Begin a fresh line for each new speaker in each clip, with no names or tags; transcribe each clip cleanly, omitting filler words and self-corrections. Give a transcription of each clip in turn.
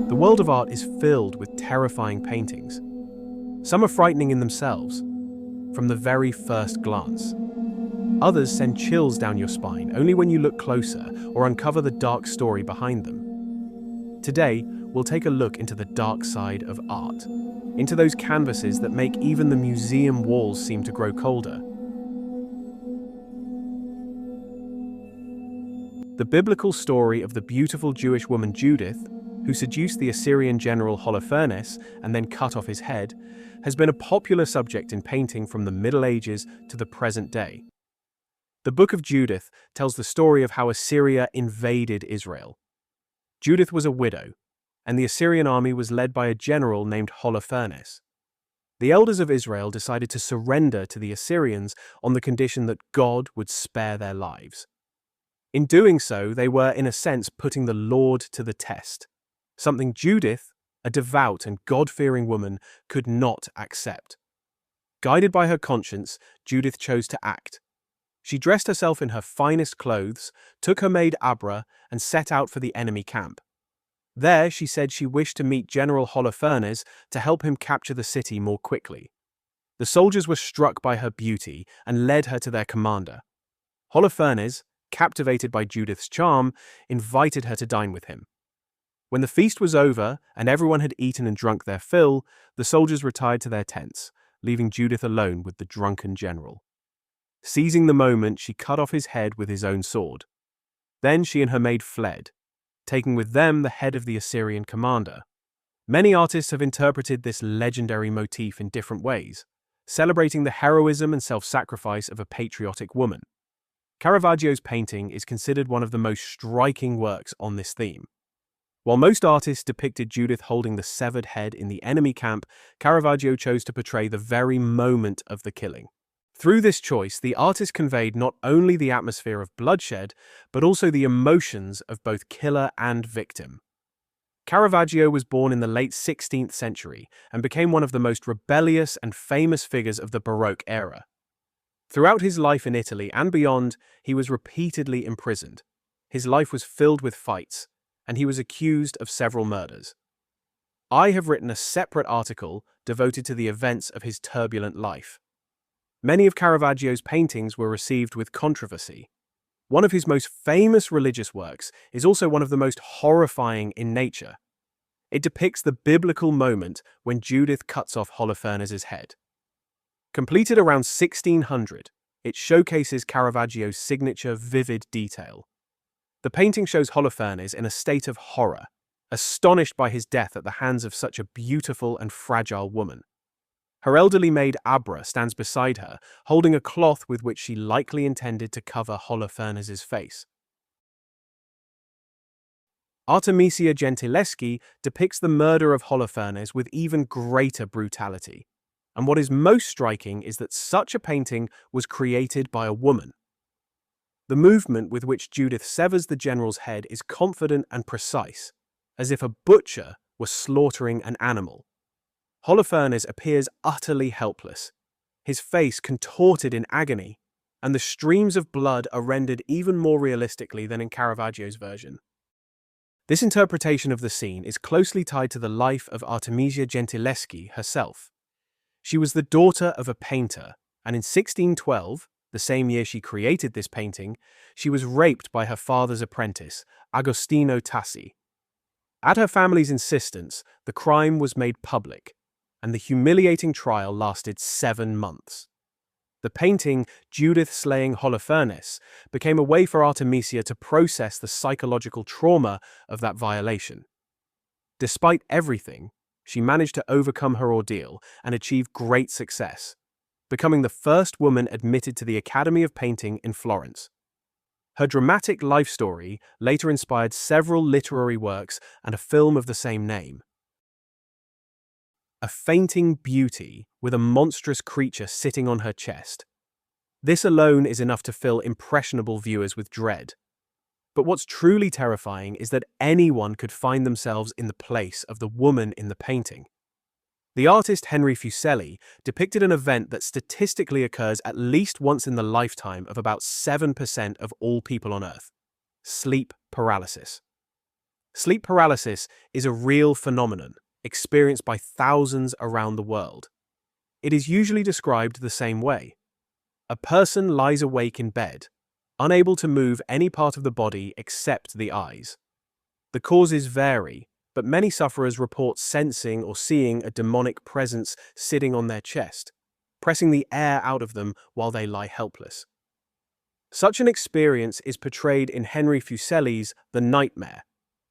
The world of art is filled with terrifying paintings. Some are frightening in themselves, from the very first glance. Others send chills down your spine only when you look closer or uncover the dark story behind them. Today, we'll take a look into the dark side of art, into those canvases that make even the museum walls seem to grow colder. The biblical story of the beautiful Jewish woman Judith, who seduced the Assyrian general Holofernes and then cut off his head, has been a popular subject in painting from the Middle Ages to the present day. The Book of Judith tells the story of how Assyria invaded Israel. Judith was a widow, and the Assyrian army was led by a general named Holofernes. The elders of Israel decided to surrender to the Assyrians on the condition that God would spare their lives. In doing so, they were, in a sense, putting the Lord to the test, something Judith, a devout and God-fearing woman, could not accept. Guided by her conscience, Judith chose to act. She dressed herself in her finest clothes, took her maid Abra, and set out for the enemy camp. There, she said she wished to meet General Holofernes to help him capture the city more quickly. The soldiers were struck by her beauty and led her to their commander. Holofernes, captivated by Judith's charm, invited her to dine with him. When the feast was over and everyone had eaten and drunk their fill, the soldiers retired to their tents, leaving Judith alone with the drunken general. Seizing the moment, she cut off his head with his own sword. Then she and her maid fled, taking with them the head of the Assyrian commander. Many artists have interpreted this legendary motif in different ways, celebrating the heroism and self-sacrifice of a patriotic woman. Caravaggio's painting is considered one of the most striking works on this theme. While most artists depicted Judith holding the severed head in the enemy camp, Caravaggio chose to portray the very moment of the killing. Through this choice, the artist conveyed not only the atmosphere of bloodshed, but also the emotions of both killer and victim. Caravaggio was born in the late 16th century and became one of the most rebellious and famous figures of the Baroque era. Throughout his life in Italy and beyond, he was repeatedly imprisoned. His life was filled with fights, and he was accused of several murders. I have written a separate article devoted to the events of his turbulent life. Many of Caravaggio's paintings were received with controversy. One of his most famous religious works is also one of the most horrifying in nature. It depicts the biblical moment when Judith cuts off Holofernes' head. Completed around 1600, it showcases Caravaggio's signature vivid detail. The painting shows Holofernes in a state of horror, astonished by his death at the hands of such a beautiful and fragile woman. Her elderly maid Abra stands beside her, holding a cloth with which she likely intended to cover Holofernes' face. Artemisia Gentileschi depicts the murder of Holofernes with even greater brutality. And what is most striking is that such a painting was created by a woman. The movement with which Judith severs the general's head is confident and precise, as if a butcher were slaughtering an animal. Holofernes appears utterly helpless, his face contorted in agony, and the streams of blood are rendered even more realistically than in Caravaggio's version. This interpretation of the scene is closely tied to the life of Artemisia Gentileschi herself. She was the daughter of a painter, and in 1612, the same year she created this painting, she was raped by her father's apprentice, Agostino Tassi. At her family's insistence, the crime was made public, and the humiliating trial lasted 7 months. The painting, Judith Slaying Holofernes, became a way for Artemisia to process the psychological trauma of that violation. Despite everything, she managed to overcome her ordeal and achieve great success, becoming the first woman admitted to the Academy of Painting in Florence. Her dramatic life story later inspired several literary works and a film of the same name. A fainting beauty with a monstrous creature sitting on her chest. This alone is enough to fill impressionable viewers with dread. But what's truly terrifying is that anyone could find themselves in the place of the woman in the painting. The artist Henry Fuseli depicted an event that statistically occurs at least once in the lifetime of about 7% of all people on Earth: sleep paralysis. Sleep paralysis is a real phenomenon experienced by thousands around the world. It is usually described the same way. A person lies awake in bed, unable to move any part of the body except the eyes. The causes vary, but many sufferers report sensing or seeing a demonic presence sitting on their chest, pressing the air out of them while they lie helpless. Such an experience is portrayed in Henry Fuseli's The Nightmare,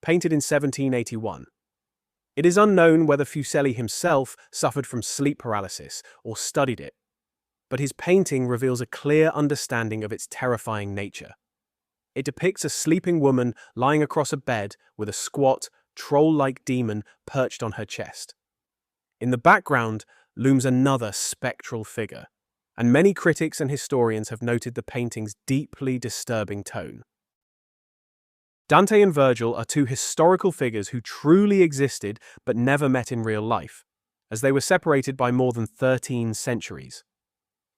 painted in 1781. It is unknown whether Fuseli himself suffered from sleep paralysis or studied it, but his painting reveals a clear understanding of its terrifying nature. It depicts a sleeping woman lying across a bed with a squat, troll-like demon perched on her chest. In the background looms another spectral figure, and many critics and historians have noted the painting's deeply disturbing tone. Dante and Virgil are two historical figures who truly existed but never met in real life, as they were separated by more than 13 centuries.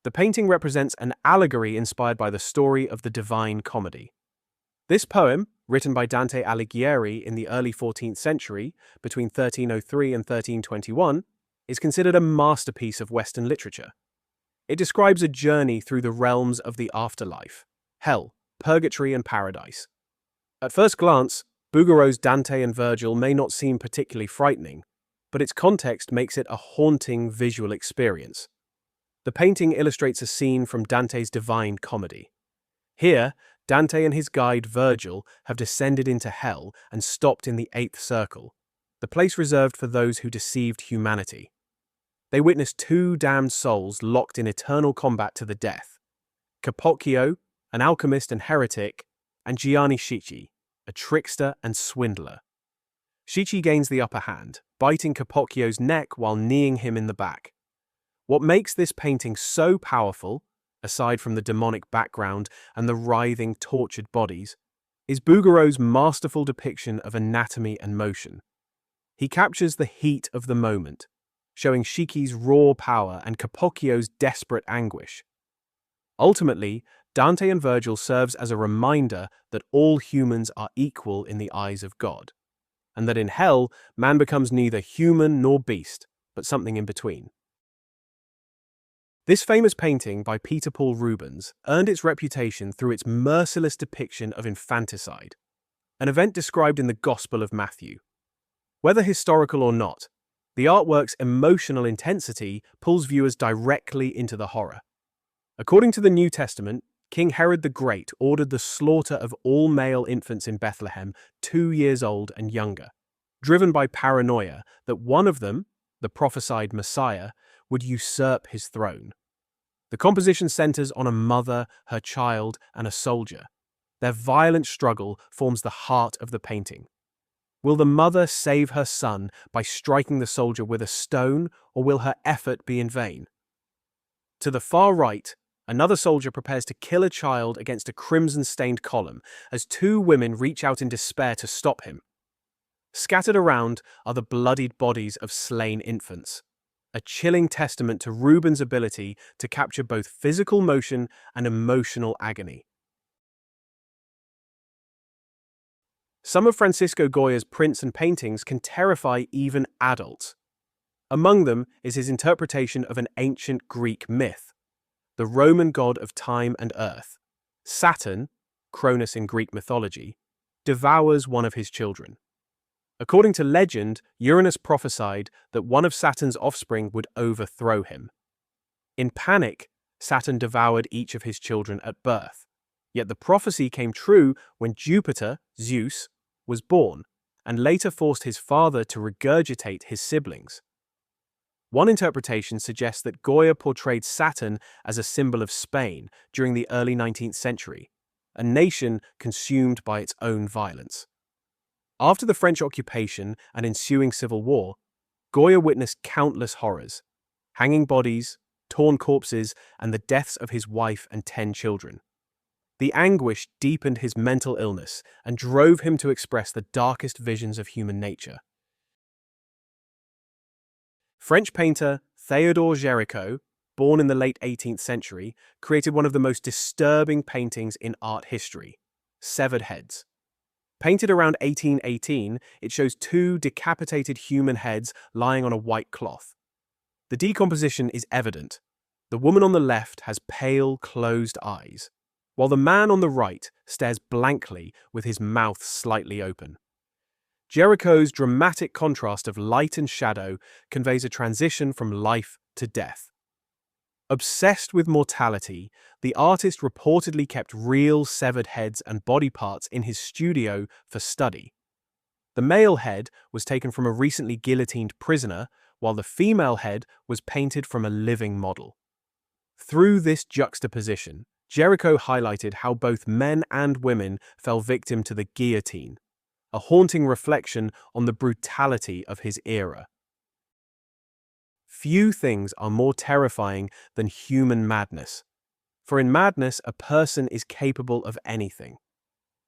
The painting represents an allegory inspired by the story of the Divine Comedy. This poem, written by Dante Alighieri in the early 14th century, between 1303 and 1321, is considered a masterpiece of Western literature. It describes a journey through the realms of the afterlife, hell, purgatory, and paradise. At first glance, Bouguereau's Dante and Virgil may not seem particularly frightening, but its context makes it a haunting visual experience. The painting illustrates a scene from Dante's Divine Comedy. Here, Dante and his guide Virgil have descended into hell and stopped in the eighth circle, the place reserved for those who deceived humanity. They witness two damned souls locked in eternal combat to the death: Capocchio, an alchemist and heretic, and Gianni Schicchi, a trickster and swindler. Schicchi gains the upper hand, biting Capocchio's neck while kneeing him in the back. What makes this painting so powerful, aside from the demonic background and the writhing, tortured bodies, is Bouguereau's masterful depiction of anatomy and motion. He captures the heat of the moment, showing Schicchi's raw power and Capocchio's desperate anguish. Ultimately, Dante and Virgil serves as a reminder that all humans are equal in the eyes of God, and that in hell, man becomes neither human nor beast, but something in between. This famous painting by Peter Paul Rubens earned its reputation through its merciless depiction of infanticide, an event described in the Gospel of Matthew. Whether historical or not, the artwork's emotional intensity pulls viewers directly into the horror. According to the New Testament, King Herod the Great ordered the slaughter of all male infants in Bethlehem 2 years old and younger, driven by paranoia that one of them, the prophesied Messiah, would usurp his throne. The composition centers on a mother, her child, and a soldier. Their violent struggle forms the heart of the painting. Will the mother save her son by striking the soldier with a stone, or will her effort be in vain? To the far right, another soldier prepares to kill a child against a crimson-stained column as two women reach out in despair to stop him. Scattered around are the bloodied bodies of slain infants, a chilling testament to Rubens' ability to capture both physical motion and emotional agony. Some of Francisco Goya's prints and paintings can terrify even adults. Among them is his interpretation of an ancient Greek myth. The Roman god of time and earth, Saturn, Cronus in Greek mythology, devours one of his children. According to legend, Uranus prophesied that one of Saturn's offspring would overthrow him. In panic, Saturn devoured each of his children at birth. Yet the prophecy came true when Jupiter, Zeus, was born, and later forced his father to regurgitate his siblings. One interpretation suggests that Goya portrayed Saturn as a symbol of Spain during the early 19th century, a nation consumed by its own violence. After the French occupation and ensuing civil war, Goya witnessed countless horrors: hanging bodies, torn corpses, and the deaths of his wife and 10 children. The anguish deepened his mental illness and drove him to express the darkest visions of human nature. French painter Théodore Géricault, born in the late 18th century, created one of the most disturbing paintings in art history: Severed Heads. Painted around 1818, it shows two decapitated human heads lying on a white cloth. The decomposition is evident. The woman on the left has pale, closed eyes, while the man on the right stares blankly with his mouth slightly open. Jericho's dramatic contrast of light and shadow conveys a transition from life to death. Obsessed with mortality, the artist reportedly kept real severed heads and body parts in his studio for study. The male head was taken from a recently guillotined prisoner, while the female head was painted from a living model. Through this juxtaposition, Jericho highlighted how both men and women fell victim to the guillotine, a haunting reflection on the brutality of his era. Few things are more terrifying than human madness, for in madness a person is capable of anything.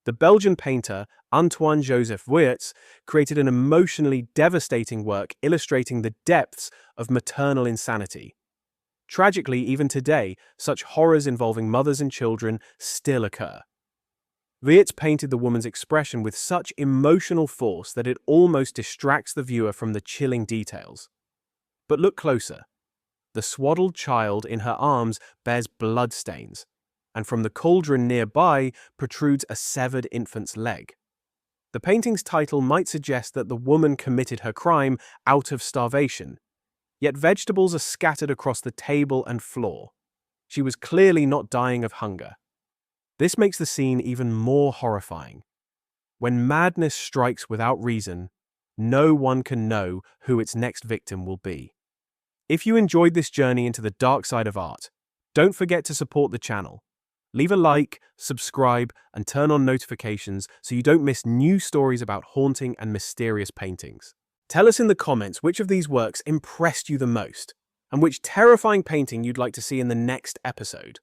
The Belgian painter Antoine-Joseph Vuillertz created an emotionally devastating work illustrating the depths of maternal insanity. Tragically, even today, such horrors involving mothers and children still occur. Vuillertz painted the woman's expression with such emotional force that it almost distracts the viewer from the chilling details. But look closer. The swaddled child in her arms bears bloodstains, and from the cauldron nearby protrudes a severed infant's leg. The painting's title might suggest that the woman committed her crime out of starvation, yet vegetables are scattered across the table and floor. She was clearly not dying of hunger. This makes the scene even more horrifying. When madness strikes without reason, no one can know who its next victim will be. If you enjoyed this journey into the dark side of art, don't forget to support the channel. Leave a like, subscribe, and turn on notifications so you don't miss new stories about haunting and mysterious paintings. Tell us in the comments which of these works impressed you the most, and which terrifying painting you'd like to see in the next episode.